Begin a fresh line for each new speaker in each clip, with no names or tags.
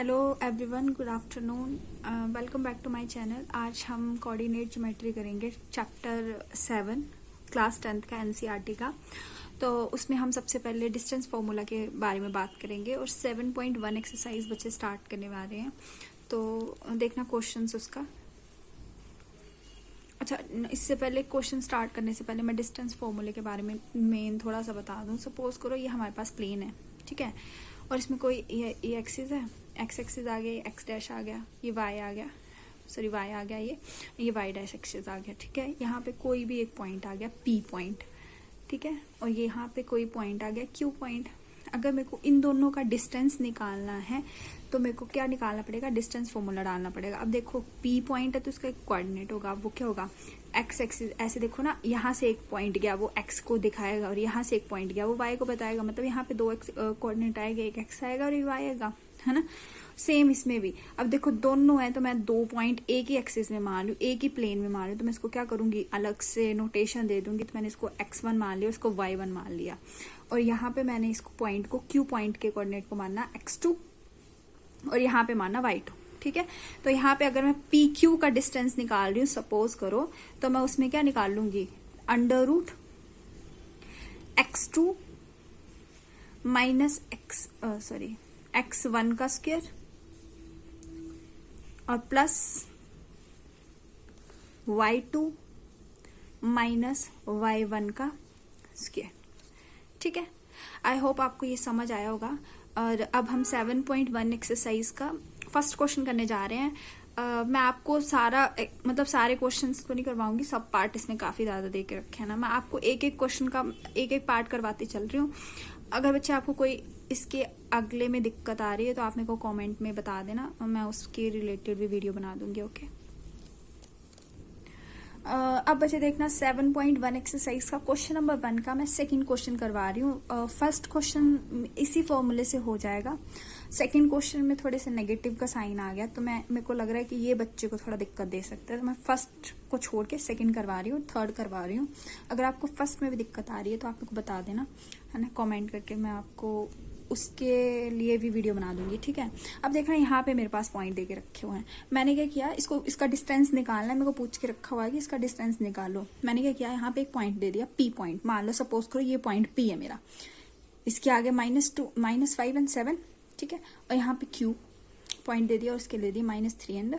Hello everyone, good afternoon, welcome back to my channel. आज हम coordinate geometry करेंगे, chapter 7 class 10th का NCERT का। तो उसमें हम सबसे पहले डिस्टेंस फॉर्मूला के बारे में बात करेंगे और 7.1 एक्सरसाइज बच्चे स्टार्ट करने वाले हैं। तो देखना क्वेश्चंस उसका। अच्छा, इससे पहले क्वेश्चन स्टार्ट करने से पहले मैं डिस्टेंस फॉर्मूले के बारे में मेन थोड़ा सा बता दूं। सपोज करो ये हमारे पास प्लेन है, ठीक है, और इसमें कोई ये एक्सिस है, एक्स एक्सिस आ गया, एक्स डैश आ गया, ये वाई आ गया, सॉरी वाई आ गया, ये वाई डैश एक्सिस आ गया, ठीक है। यहाँ पे कोई भी एक पॉइंट आ गया, पी पॉइंट, ठीक है, और ये यहाँ पे कोई पॉइंट आ गया, क्यू पॉइंट। अगर मेरे को इन दोनों का डिस्टेंस निकालना है तो मेरे को क्या निकालना पड़ेगा, डिस्टेंस फॉर्मूला डालना पड़ेगा। अब देखो पी पॉइंट है तो इसका एक कोऑर्डिनेट होगा, वो क्या होगा, एक्स एक्सिस। ऐसे देखो ना, यहाँ से एक पॉइंट गया वो एक्स को दिखाएगा और यहाँ से एक पॉइंट गया वो वाई को बताएगा। मतलब यहाँ पे दो एक्स कोऑर्डिनेट आएगा, एक एक्स आएगा और एक वाई आएगा, है ना। सेम इसमें भी। अब देखो दोनों है तो मैं दो पॉइंट एक ही एक्सिस में मान लूँ, एक ही प्लेन में मान लूँ, तो मैं इसको क्या करूंगी, अलग से नोटेशन दे दूंगी। तो मैंने इसको x1 मान लिया, उसको y1 मान लिया, और यहाँ पे मैंने इसको पॉइंट को q पॉइंट के कोऑर्डिनेट को मानना x2 और यहाँ पे मानना y2, ठीक है। तो यहाँ पे अगर मैं PQ का डिस्टेंस निकाल रही हूँ सपोज करो, तो मैं उसमें क्या निकाल लूंगी, under root x2 minus x1 का स्क्वायर और प्लस y2 माइनस y1 का स्क्वायर, ठीक है। आई होप आपको ये समझ आया होगा। और अब हम 7.1 एक्सरसाइज का फर्स्ट क्वेश्चन करने जा रहे हैं। मैं आपको मतलब सारे क्वेश्चंस तो नहीं करवाऊंगी, सब पार्ट इसमें काफी ज्यादा दे के रखे हैं ना। मैं आपको एक एक क्वेश्चन का एक एक पार्ट करवाती चल रही हूँ। अगर बच्चे आपको कोई इसके अगले में दिक्कत आ रही है तो आप मेरे को कमेंट में बता देना और मैं उसके रिलेटेड भी वीडियो बना दूंगी, ओके। अब बच्चे देखना 7.1 एक्सरसाइज का क्वेश्चन नंबर 1 का मैं सेकंड क्वेश्चन करवा रही हूँ। फर्स्ट क्वेश्चन इसी फॉर्मूले से हो जाएगा। सेकंड क्वेश्चन में थोड़े से नेगेटिव का साइन आ गया तो मेरे को लग रहा है कि ये बच्चे को थोड़ा दिक्कत दे सकता है, तो मैं फर्स्ट को छोड़ के सेकंड करवा रही हूँ, थर्ड करवा रही हूँ। अगर आपको फर्स्ट में भी दिक्कत आ रही है तो आप मेरे को बता देना, है ना, कॉमेंट करके, मैं आपको उसके लिए भी वीडियो बना दूंगी, ठीक है। अब देखना यहाँ पे मेरे पास पॉइंट दे के रखे हुए हैं। मैंने क्या किया, इसका डिस्टेंस निकालना है, मेरे को पूछ के रखा हुआ है कि इसका डिस्टेंस निकालो। मैंने क्या किया, यहाँ पे एक पॉइंट दे दिया, पी पॉइंट। मान लो सपोज करो ये पॉइंट पी है मेरा, इसके आगे -2 -5 एंड 7, ठीक है, और यहाँ पे क्यू पॉइंट दे दिया और उसके दे दिया -3 एंड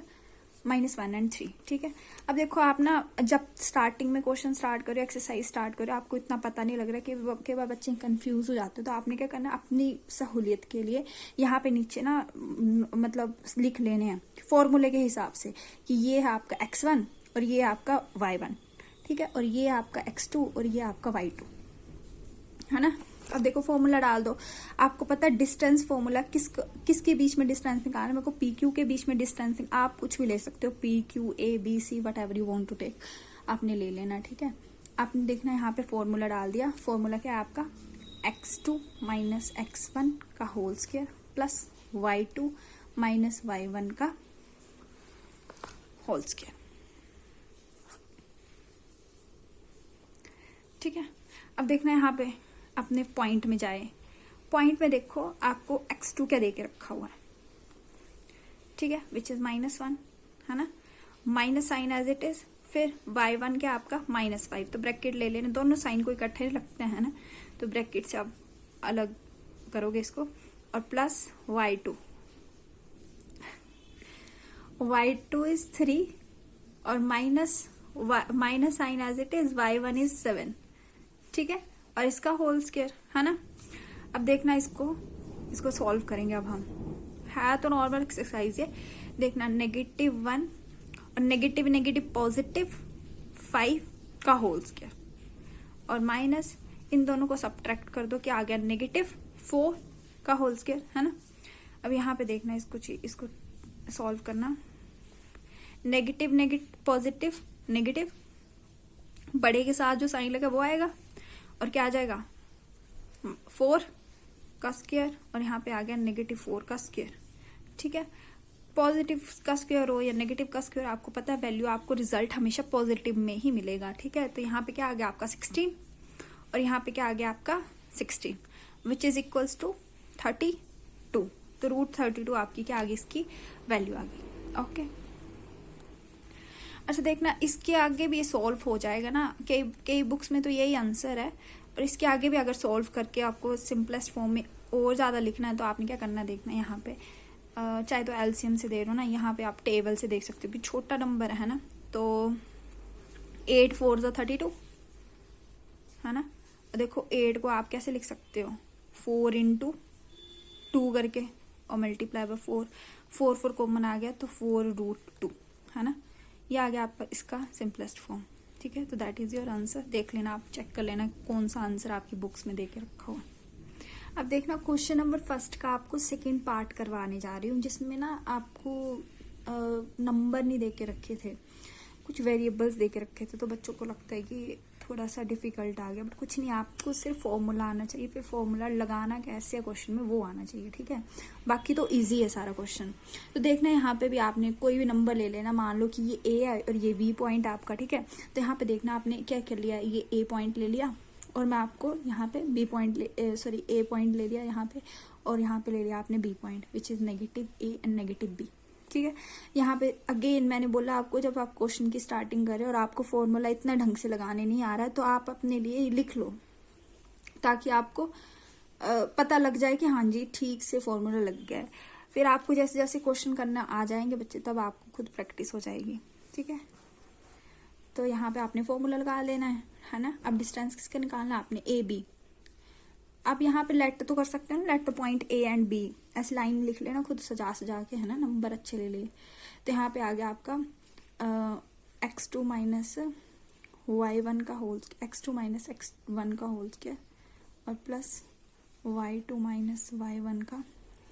-1 एंड 3, ठीक है। अब देखो आप ना, जब स्टार्टिंग में क्वेश्चन स्टार्ट करो, एक्सरसाइज स्टार्ट करो, आपको इतना पता नहीं लग रहा कि बाद बच्चे कंफ्यूज हो जाते हो, तो आपने क्या करना, अपनी सहूलियत के लिए यहाँ पे नीचे ना मतलब लिख लेने हैं फॉर्मूले के हिसाब से कि ये है आपका x1 और ये आपका y1, ठीक है, और ये आपका x2 और ये आपका y2, है ना। अब देखो फॉर्मूला डाल दो। आपको पता है डिस्टेंस फॉर्मूला किसके बीच में डिस्टेंस निकालना है, मेरे को पी क्यू के बीच में डिस्टेंस। आप कुछ भी ले सकते हो, P Q A B C whatever you want to take, आपने ले लेना, ठीक है। आपने देखना यहाँ पे फॉर्मूला डाल दिया। फॉर्मूला क्या है आपका, x2 माइनस x1 का whole square plus y2 minus y1 का होल स्क्वायर, ठीक है। अब देखना यहाँ पे अपने पॉइंट में जाए, पॉइंट में देखो आपको x2 क्या दे के रखा हुआ है, ठीक है, विच इज -1, है ना, minus sign as it is. फिर y1 क्या आपका -5, तो ब्रैकेट ले लेना, दोनों साइन को इकट्ठे लगते हैं ना, तो ब्रैकेट से आप अलग करोगे इसको, और प्लस y2 इज 3 और minus sign as it is y1 is 7, ठीक है, और इसका होल स्क्वायर, है ना। अब देखना इसको सॉल्व करेंगे। अब हम है तो नॉर्मल एक्सरसाइज है, देखना -1 और नेगेटिव +5 का होल स्क्वायर और माइनस इन दोनों को सब्ट्रैक्ट कर दो, क्या आ गया, -4 का होल स्क्वायर, है ना। अब यहाँ पे देखना इसको सॉल्व करना, नेगेटिव बड़े के साथ जो साइन लगा वो आएगा और क्या आ जाएगा, 4 का स्क्वायर, और यहाँ पे आ गया -4 का स्क्वायर, ठीक है। पॉजिटिव का स्क्वायर हो या नेगेटिव का स्क्वायर, आपको पता है वैल्यू, आपको रिजल्ट हमेशा पॉजिटिव में ही मिलेगा, ठीक है। तो यहाँ पे क्या आ गया आपका 16 और यहाँ पे क्या आ गया आपका 16, विच इज इक्वल्स टू 32, तो √32 आपकी क्या आ गई, इसकी वैल्यू आ गई। ओके, अच्छा देखना इसके आगे भी ये सॉल्व हो जाएगा ना, कई कई बुक्स में तो यही आंसर है, और इसके आगे भी अगर सॉल्व करके आपको सिंपलेस्ट फॉर्म में और ज़्यादा लिखना है तो आपने क्या करना है, देखना यहाँ पे चाहे तो एलसीएम से दे रहे हो ना, यहाँ पे आप टेबल से देख सकते हो कि छोटा नंबर है ना, तो 8 4 32 है ना। देखो 8 को आप कैसे लिख सकते हो, 4 × 2 करके और मल्टीप्लाई बाय 4, 4 4 कॉमन आ गया तो 4√2 है ना, ये आ गया आपका इसका सिंपलेस्ट फॉर्म। ठीक है, तो दैट इज योर आंसर। देख लेना, आप चेक कर लेना कौन सा आंसर आपकी बुक्स में दे के रखा हुआ। अब देखना क्वेश्चन नंबर फर्स्ट का आपको सेकेंड पार्ट करवाने जा रही हूँ, जिसमें ना आपको नंबर नहीं दे के रखे थे, कुछ वेरिएबल्स दे के रखे थे, तो बच्चों को लगता है कि थोड़ा सा डिफिकल्ट आ गया, बट कुछ नहीं, आपको सिर्फ फॉर्मूला आना चाहिए, फिर फॉर्मूला लगाना कैसे है क्वेश्चन में वो आना चाहिए। ठीक है, बाकी तो इजी है सारा क्वेश्चन। तो देखना यहाँ पे भी आपने कोई भी नंबर ले लेना, मान लो कि ये ए है और ये बी पॉइंट आपका। ठीक है, तो यहाँ पे देखना आपने क्या कर लिया, ये ए पॉइंट ले लिया और मैं आपको यहाँ पे बी पॉइंट ए पॉइंट ले लिया यहाँ पे, और यहाँ पे ले लिया आपने B point, which is negative A and negative B. ठीक है, यहाँ पे अगेन मैंने बोला आपको, जब आप क्वेश्चन की स्टार्टिंग करें और आपको फॉर्मूला इतना ढंग से लगाने नहीं आ रहा है तो आप अपने लिए लिख लो, ताकि आपको पता लग जाए कि हाँ जी ठीक से फॉर्मूला लग गया है। फिर आपको जैसे जैसे क्वेश्चन करना आ जाएंगे बच्चे, तब आपको खुद प्रैक्टिस हो जाएगी। ठीक है, तो यहाँ पे आपने फॉर्मूला लगा लेना है ना। अब डिस्टेंस किसका निकालना है आपने, ए बी। आप यहाँ पे लेट तो कर सकते हैं ना, let point A and B, ऐसे लाइन लिख लेना खुद सजा सजा के, है ना, नंबर अच्छे ले ले। तो यहाँ पे आ गया आपका x2 माइनस y1 का होल, x2 माइनस x1 का होल स्क्वायर और प्लस y2 माइनस y1 का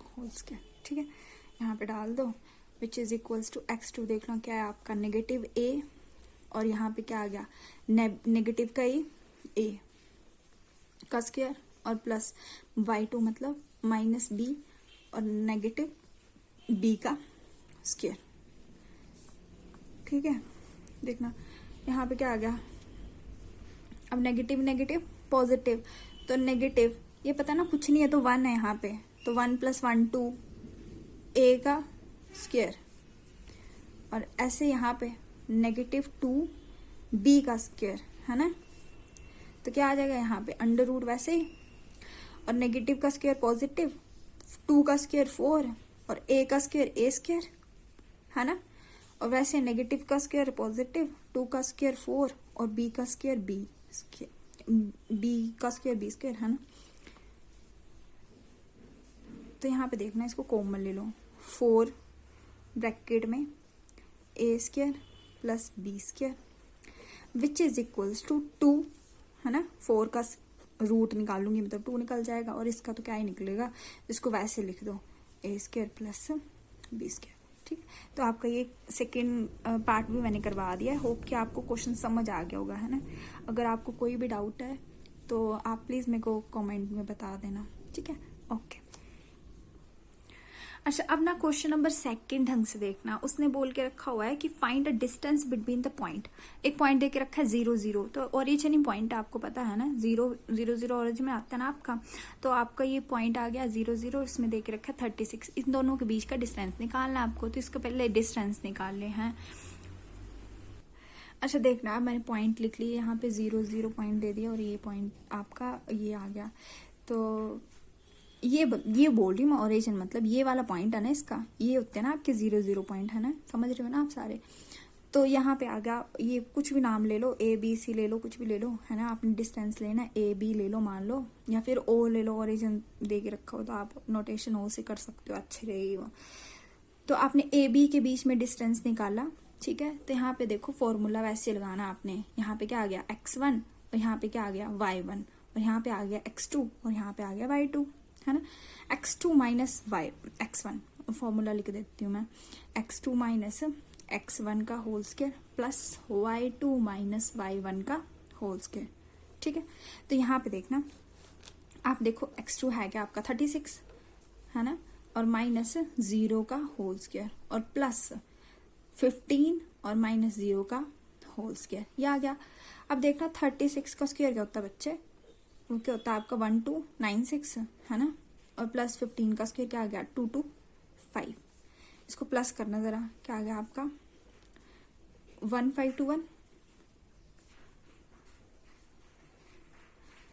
होल स्क्वायर। ठीक है, यहाँ पे डाल दो, विच इज इक्वल्स टू x2 देख लो क्या है आपका नेगेटिव a, और यहाँ पे क्या आ गया नेगेटिव का a का स्क्वायर और प्लस y2 मतलब माइनस b और नेगेटिव b का स्क्वायर। ठीक है, देखना यहाँ पे क्या आ गया, अब नेगेटिव नेगेटिव पॉजिटिव, तो नेगेटिव ये पता ना कुछ नहीं है तो 1 है यहाँ पे, तो 1 + 1 2 a का स्क्वायर, और ऐसे यहाँ पे -2 b का स्क्वायर है ना, तो क्या आ जाएगा यहाँ पे अंडर रूट वैसे ही, और नेगेटिव का स्क्वायर पॉजिटिव, 2 का स्क्वायर 4 और a का स्क्वायर a स्क्वायर है ना, और वैसे नेगेटिव का स्क्वायर पॉजिटिव, 2 का स्क्वायर 4 और b का स्क्वायर b का स्क्वायर b स्क्वायर है ना। तो यहाँ पे देखना इसको कॉमन ले लो, 4 ब्रैकेट में a square plus b square which is equals to 2 है ना, 4 का रूट निकालूंगी मतलब 2 निकल जाएगा, और इसका तो क्या ही निकलेगा, इसको वैसे लिख दो a square plus b square. ठीक, तो आपका ये सेकेंड पार्ट भी मैंने करवा दिया है। होप कि आपको क्वेश्चन समझ आ गया होगा, है ना। अगर आपको कोई भी डाउट है तो आप प्लीज़ मेरे को कमेंट में बता देना। ठीक है, ओके। अच्छा, अब ना क्वेश्चन नंबर सेकंड ढंग से देखना, उसने बोल के रखा हुआ है कि find a distance between the point. एक पॉइंट दे के रखा है 0 0, तो ओरिजिन पॉइंट आपको पता है ना, 0 0 0 ओरिजिन में आता है ना आपका, तो आपका ये पॉइंट आ गया 0 0, इसमें दे के रखा है 36। इन दोनों के बीच का डिस्टेंस निकालना है आपको, तो इसका पहले डिस्टेंस निकाल ले हैं। अच्छा देखना, अब मैंने पॉइंट लिख लिए यहाँ पे 0 0 पॉइंट दे दिया, और ये पॉइंट आपका ये आ गया, तो ये बोल रही हूँ मैं ओरिजिन, मतलब ये वाला पॉइंट है ना इसका, ये होते हैं ना आपके 0 0 पॉइंट, है ना, समझ रहे हो ना आप सारे। तो यहाँ पे आ गया, ये कुछ भी नाम ले लो, ए बी सी ले लो, कुछ भी ले लो, है ना। आपने डिस्टेंस लेना ए बी ले लो मान लो, या फिर ओ ले लो, ओरिजिन दे के रखा हो तो आप नोटेशन ओ से कर सकते हो, अच्छी रहेगी वो। तो आपने ए बी के बीच में डिस्टेंस निकाला, ठीक है। तो यहाँ पे देखो फॉर्मूला वैसे लगाना आपने, यहाँ पे क्या आ गया x1 और यहाँ पे क्या आ गया y1 और यहाँ पे आ गया x2 और यहाँ पे आ गया y2, है ना। x2 माइनस x1 फॉर्मूला लिख देती हूँ मैं, x2 माइनस x1 का whole square plus y2 minus y1 का होल स्क्वायर, ठीक है। तो यहाँ पे देखना, आप देखो x2 है क्या आपका 36, है ना, और माइनस 0 का होल स्क्वायर और प्लस 15 और माइनस 0 का होल स्क्वायर, ये आ गया। अब देखना 36 का स्क्वायर क्या होता है बच्चे, वो क्या होता है आपका 1296, है ना, और प्लस 15 का स्क्वायर क्या आ गया 2 2 5। इसको प्लस करना जरा, क्या आ गया आपका 1521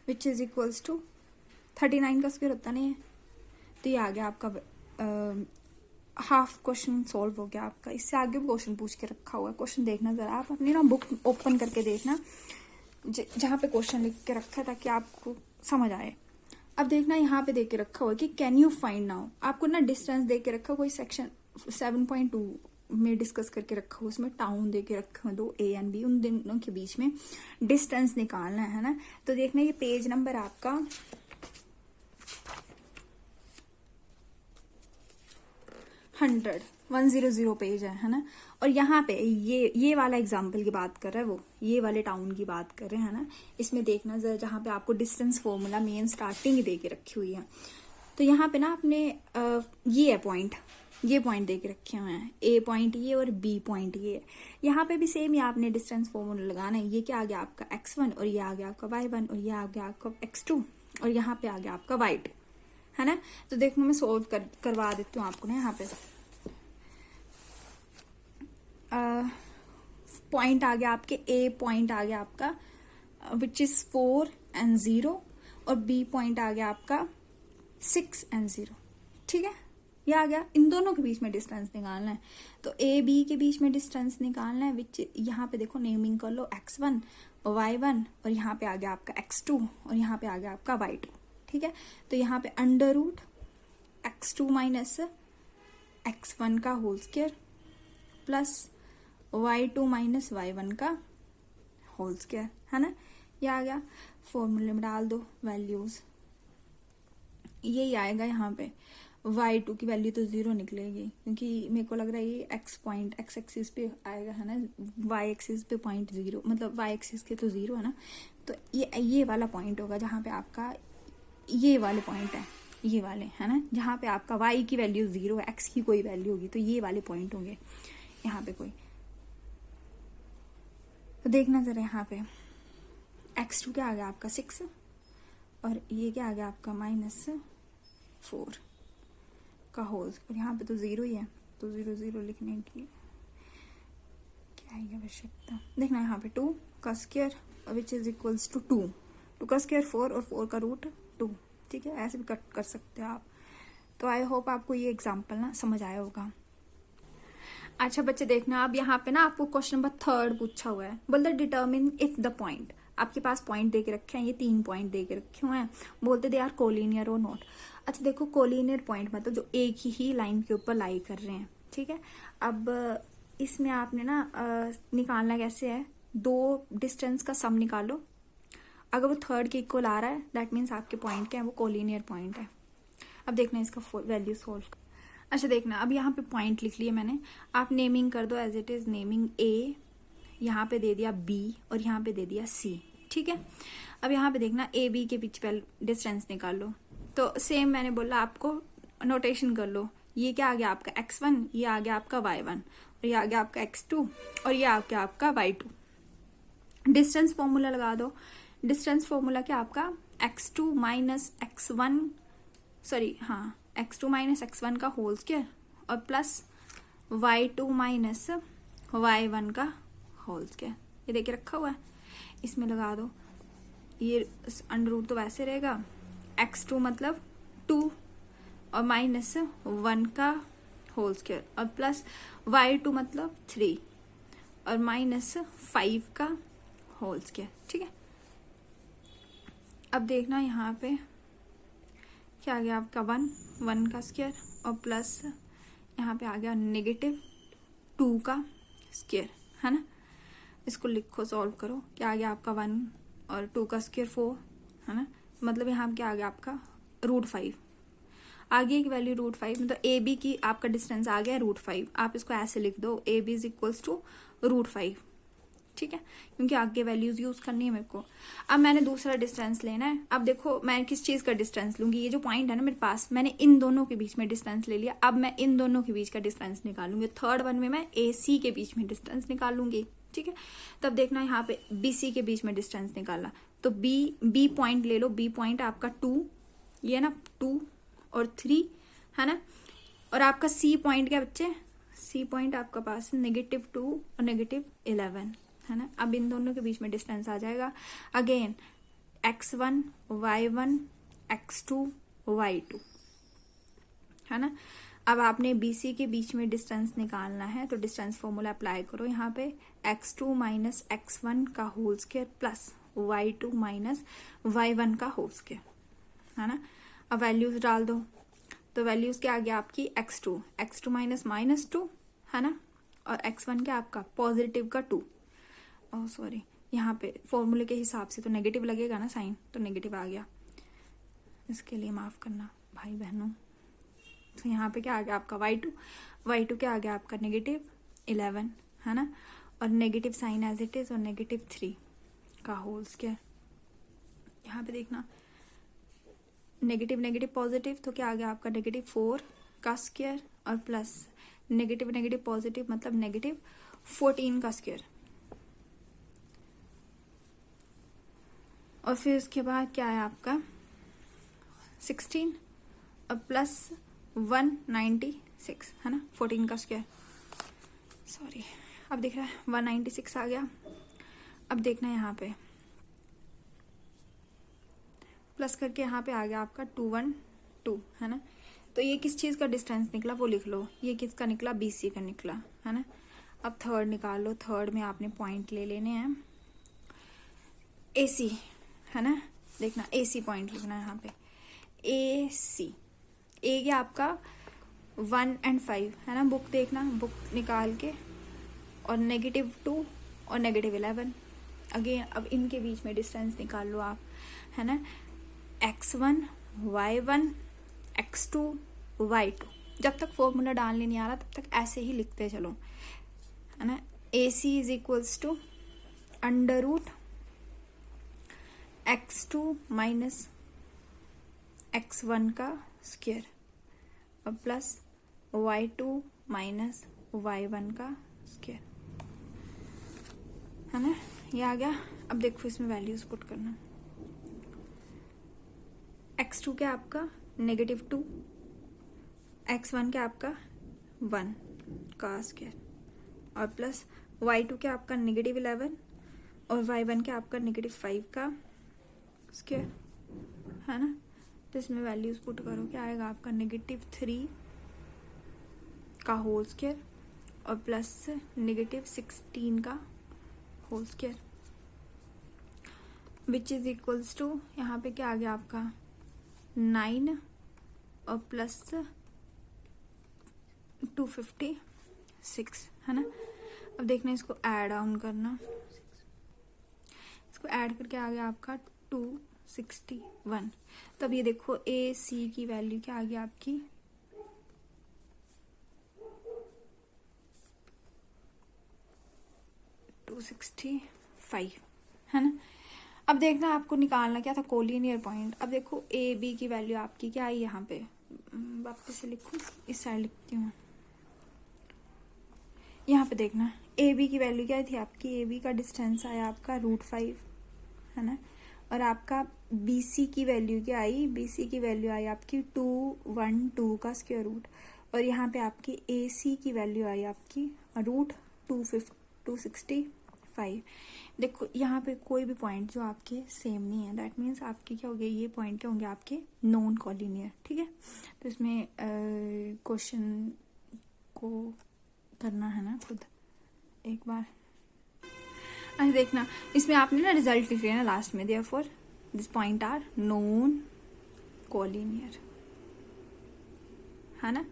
विच इज इक्वल्स टू 39 का स्क्वायर होता नहीं है, तो ये आ गया आपका हाफ क्वेश्चन सॉल्व हो गया आपका। इससे आगे भी क्वेश्चन पूछ के रखा हुआ है, क्वेश्चन देखना जरा आप अपनी ना बुक ओपन करके देखना जहाँ पे क्वेश्चन लिख के रखा है ताकि आपको समझ आए। अब देखना यहाँ पे देख के रखा हुआ है कि कैन यू फाइंड नाउ, आपको ना डिस्टेंस दे के रखा, कोई सेक्शन 7.2 में डिस्कस करके रखा हुआ, उसमें टाउन दे के रखे हुए 2 A एंड B, उन दोनों के बीच में डिस्टेंस निकालना है ना। तो देखना ये पेज नंबर आपका 100 पेज है ना। और यहाँ पे ये वाला एग्जाम्पल की बात कर रहा है वो, ये वाले टाउन की बात कर रहे हैं ना। इसमें देखना जरा, जहाँ पे आपको डिस्टेंस फॉर्मूला मेन स्टार्टिंग दे के रखी हुई है, तो यहाँ पे ना आपने ये है पॉइंट, ये पॉइंट दे के रखे हुए हैं, A पॉइंट ये और B पॉइंट ये है। यहाँ पे भी सेम ही आपने डिस्टेंस फॉर्मूला लगाना है। ये क्या आ गया आपका x1 और ये आ गया आपका y1 और ये आ गया आपका x2 और यहाँ पे आ गया आपका y2 है ना। तो देखो मैं सोल्व करवा देती हूँ आपको ना। यहाँ पे पॉइंट आ गया आपके, A पॉइंट आ गया आपका विच इज 4 and 0 और B पॉइंट आ गया आपका 6 and 0। ठीक है, ये आ गया। इन दोनों के बीच में डिस्टेंस निकालना है, तो A B के बीच में डिस्टेंस निकालना है, विच यहाँ पे देखो नेमिंग कर लो x1 y1 और यहाँ पे आ गया आपका x2 और यहाँ पे आ गया आपका y2। ठीक है, तो यहाँ पे under root x2 minus x1 का whole square plus y2 minus y1 का होल स्क्वायर है ना। ये आ गया, फॉर्मूले में डाल दो वैल्यूज, यही आएगा। यहाँ पे y2 की वैल्यू तो 0 निकलेगी, क्योंकि मेरे को लग रहा है ये x पॉइंट x एक्सिस पे आएगा है ना, y एक्सिस पे पॉइंट 0, मतलब y एक्सिस के तो 0 है ना। तो ये वाला पॉइंट होगा जहाँ पे आपका ये वाले पॉइंट है, ये वाले है ना, जहाँ पे आपका y की वैल्यू 0 है, x की कोई वैल्यू होगी, तो ये वाले पॉइंट होंगे यहाँ पे कोई। तो देखना जरा, यहाँ पे x2 क्या आ गया आपका 6 और ये क्या आ गया आपका -4 का होल, और यहाँ पे तो 0 ही है, तो 0 0 लिखने की क्या है आवश्यकता। देखना यहाँ पे 2 का square which is equals to 2 का स्क्वायर 4 और 4 का रूट 2। ठीक है, ऐसे भी कट कर सकते हो आप। तो आई होप आपको ये एग्जाम्पल ना समझ आया होगा। अच्छा बच्चे देखना, अब यहाँ पे ना आपको क्वेश्चन नंबर 3 पूछा हुआ है, बोलते डिटर्मिन इफ द पॉइंट। आपके पास पॉइंट दे के रखे हैं, ये 3 पॉइंट दे के रखे हुए हैं, बोलते दे आर कोलिनियर और नॉट। अच्छा देखो, कोलिनियर पॉइंट मतलब जो एक ही लाइन के ऊपर लाई कर रहे हैं। ठीक है, अब इसमें आपने ना निकालना कैसे है, 2 डिस्टेंस का सम निकालो, अगर वो 3 के इक्वल आ रहा है दैट मीन्स आपके पॉइंट क्या है, वो कोलिनियर पॉइंट है। अब देखना इसका वैल्यू सोल्व। अच्छा देखना, अब यहाँ पे पॉइंट लिख लिया मैंने, आप नेमिंग कर दो as it is, naming A, यहाँ पे दे दिया B और यहाँ पे दे दिया C। ठीक है, अब यहाँ पे देखना A B के बीच पहले डिस्टेंस निकाल लो, तो सेम मैंने बोला आपको नोटेशन कर लो। ये क्या आ गया आपका x1, ये आ गया आपका y1 और ये आ गया आपका x2 और ये आ गया आपका y2। डिस्टेंस फॉर्मूला लगा दो। डिस्टेंस फॉर्मूला क्या आपका x2 माइनस x1, सॉरी हाँ x2 माइनस x1 का होल स्क्वायर और प्लस y2 माइनस y1 का होल स्क्वायर, ये देखे रखा हुआ है, इसमें लगा दो। ये अंडर रूट तो वैसे रहेगा, x2 मतलब 2 और माइनस 1 का होल स्क्वायर और प्लस y2 मतलब 3 और माइनस 5 का होल स्क्वायर। ठीक है, अब देखना यहाँ पे क्या आ गया आपका 1 का स्क्वायर और प्लस यहाँ पे आ गया -2 का स्क्वायर है ना। इसको लिखो, सॉल्व करो, क्या आ गया आपका 1 और 2 का स्क्वायर 4 है ना, मतलब यहाँ क्या आ गया आपका √5, आगे की वैल्यू √5, मतलब ए बी की आपका डिस्टेंस आ गया √5। आप इसको ऐसे लिख दो, A B is equals to √5। ठीक है, क्योंकि आगे वैल्यूज यूज करनी है मेरे को। अब मैंने दूसरा डिस्टेंस लेना है। अब देखो मैं किस चीज का डिस्टेंस लूंगी, ये जो पॉइंट है ना मेरे पास, मैंने इन दोनों के बीच में डिस्टेंस ले लिया। अब मैं इन दोनों के बीच का डिस्टेंस निकालूंगी। 3rd वन में मैं ए सी के बीच में डिस्टेंस निकालूंगी। ठीक है, तब देखना यहाँ पे बी सी के बीच में डिस्टेंस निकालना, तो बी पॉइंट ले लो। बी पॉइंट आपका 2, ये ना 2 और 3, है ना। और आपका सी पॉइंट क्या बच्चे, सी पॉइंट आपका पास -2 और -11, है ना। अब इन दोनों के बीच में डिस्टेंस आ जाएगा। Again x1 y1 x2 y2, है ना। अब आपने BC के बीच में डिस्टेंस निकालना है, तो डिस्टेंस फॉर्मूला अप्लाई करो यहाँ पे, x2 माइनस x1 का whole square plus y2 minus y1 का होल स्क्वायर, है ना। अब वैल्यूज डाल दो, तो वैल्यूज क्या आ गया आपकी, x2 माइनस -2, है ना। और x1 क्या आपका पॉजिटिव का 2, सॉरी यहाँ पे फॉर्मूले के हिसाब से तो नेगेटिव लगेगा ना साइन, तो नेगेटिव आ गया, इसके लिए माफ करना भाई बहनों। तो यहाँ पे क्या आ गया आपका y2 क्या आ गया आपका -11, है ना। और negative sign as it is, और -3 का होल स्क्वायर। यहाँ पे देखना नेगेटिव पॉजिटिव, तो क्या आ गया आपका -4 का स्क्वायर और प्लस नेगेटिव पॉजिटिव मतलब -14 का स्क्वायर। और फिर उसके बाद क्या है आपका 16 और प्लस 196, है ना, 14 का स्क्वायर, सॉरी। अब दिख रहा है 196 आ गया। अब देखना यहाँ पे प्लस करके यहाँ पे आ गया आपका 212, है ना। तो ये किस चीज का डिस्टेंस निकला वो लिख लो, ये किसका निकला, BC का निकला, है ना। अब थर्ड निकाल लो, थर्ड में आपने पॉइंट ले लेने हैं AC, है ना। देखना AC पॉइंट लिखना है यहाँ पे, AC A क्या आपका 1 और 5, है ना। बुक देखना, बुक निकाल के, और -2 और -11। अगेन अब इनके बीच में डिस्टेंस निकाल लो आप, है ना। x1 y1 x2 y2। जब तक फॉर्मूला डालने नहीं आ रहा तब तक ऐसे ही लिखते चलो, है ना। AC is equals to √ x2 minus x1 का स्क्वायर और प्लस y2 माइनस y1 का स्क्वायर, है ना। ये आ गया। अब देखो इसमें वैल्यूज पुट करना, x2 क्या आपका -2, x1 क्या आपका 1 का स्क्वायर और प्लस y2 क्या आपका -11 और y1 क्या आपका -5 का स्क्वायर, है ना। तो इसमें वैल्यूज पुट करो, क्या आएगा आपका -3 का होल स्क्वायर और प्लस -16 का whole square, which is equals to, यहाँ पे क्या आ गया आपका 9 और प्लस 256, है ना। अब देखना इसको ऐड ऑन करना, इसको ऐड करके आ गया आपका 261। तब ये देखो AC की वैल्यू क्या आ गई आपकी 265, है ना। अब देखना आपको निकालना क्या था, कोलिनियर पॉइंट। अब देखो AB की वैल्यू आपकी क्या आई, यहाँ पे वापस से लिखूं, इस साइड लिखती हूँ। यहाँ पे देखना AB की वैल्यू क्या थी आपकी, AB का डिस्टेंस आया आपका √5, है ना। और आपका BC की वैल्यू क्या आई, BC की वैल्यू आई आपकी 212 का स्क्वायर रूट, और यहाँ पे आपकी AC की वैल्यू आई आपकी √265। देखो यहाँ पे कोई भी पॉइंट जो आपके सेम नहीं है, दैट मीन्स आपके क्या हो गए, ये पॉइंट क्या होंगे आपके नॉन कॉलिनियर, ठीक है। तो इसमें क्वेश्चन को करना है ना खुद एक बार। अच्छा देखना इसमें आपने ना रिजल्ट लिख लिया ना लास्ट में, therefore this point are non collinear, है ना।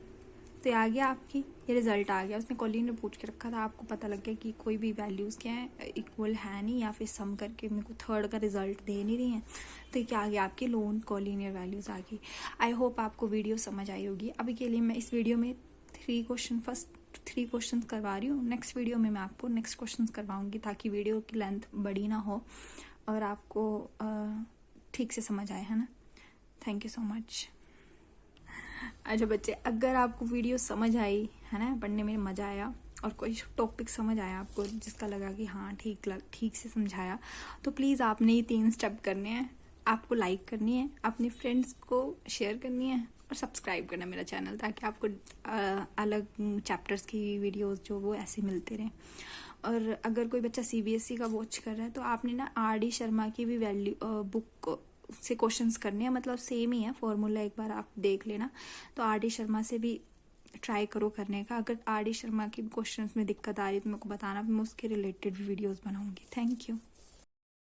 तो ये आ गया आपकी, ये रिजल्ट आ गया। उसने कॉलिनियर पूछ के रखा था, आपको पता लग गया कि कोई भी वैल्यूज क्या है इक्वल है नहीं, या फिर सम करके मेरे को थर्ड का रिजल्ट दे नहीं रही है। तो ये क्या आ गया आपकी नॉन कॉलिनियर वैल्यूज आ गई। आई होप आपको वीडियो समझ आई होगी। अभी के लिए मैं इस वीडियो में 3 क्वेश्चन करवा रही हूँ। नेक्स्ट वीडियो में मैं आपको नेक्स्ट क्वेश्चन करवाऊंगी, ताकि वीडियो की लेंथ बड़ी ना हो और आपको ठीक से समझ आए, है ना। Thank you so much. अच्छा बच्चे, अगर आपको वीडियो समझ आई है ना, पढ़ने में मजा आया और कोई टॉपिक समझ आया आपको जिसका लगा कि हाँ ठीक से समझाया, तो प्लीज़ आपने ये 3 स्टेप करने हैं। आपको लाइक करनी है, अपने फ्रेंड्स को शेयर करनी है और और सब्सक्राइब करना मेरा चैनल, ताकि आपको अलग चैप्टर्स की वीडियोस जो वो ऐसे मिलते रहें। और अगर कोई बच्चा CBSE का वॉच कर रहा है तो आपने ना RD शर्मा की भी वैल्यू बुक से क्वेश्चंस करने हैं, मतलब सेम ही है फॉर्मूला, एक बार आप देख लेना। तो RD शर्मा से भी ट्राई करो करने का। अगर RD शर्मा की क्वेश्चंस में दिक्कत आ रही है तो मेरे को बताना, मैं उसके रिलेटेड वीडियोस बनाऊंगी। Thank you.